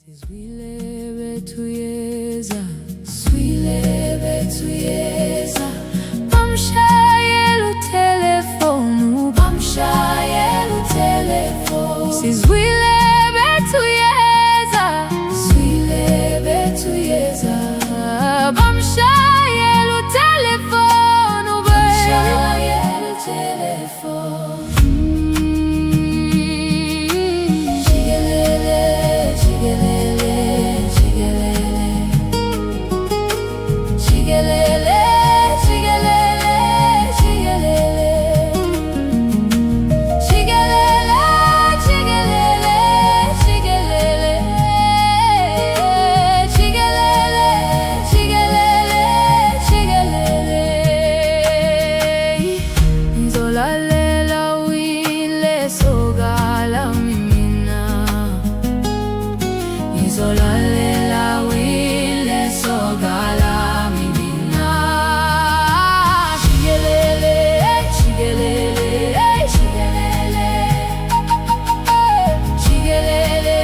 Sizwile betuyeza, swile betuyeza, bamshayela utelefonu, bamshayela utelefonu. Sizwile betuyeza, swile betuyeza, bamshayela utelefonu, bamshayela utelefonu. Zolalela wile sogala mimina. Shigelele, shigelele, shigelele, shigelele,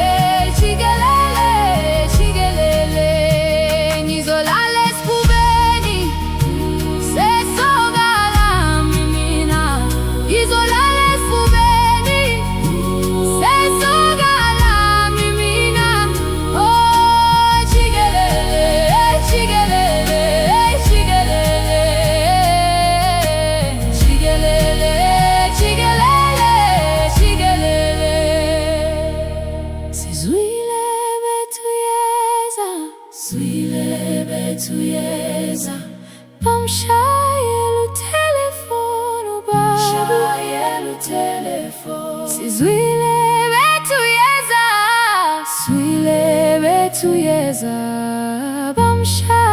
shigelele, shigelele. Nizolale spubeni, se sogala mimina. Nizolale spubeni, se sogala mimina. Swile betuyeza, bamshayela utelefonu, bamshayela utelefonu. Sizwile betuyeza, swile betuyeza, bamshayela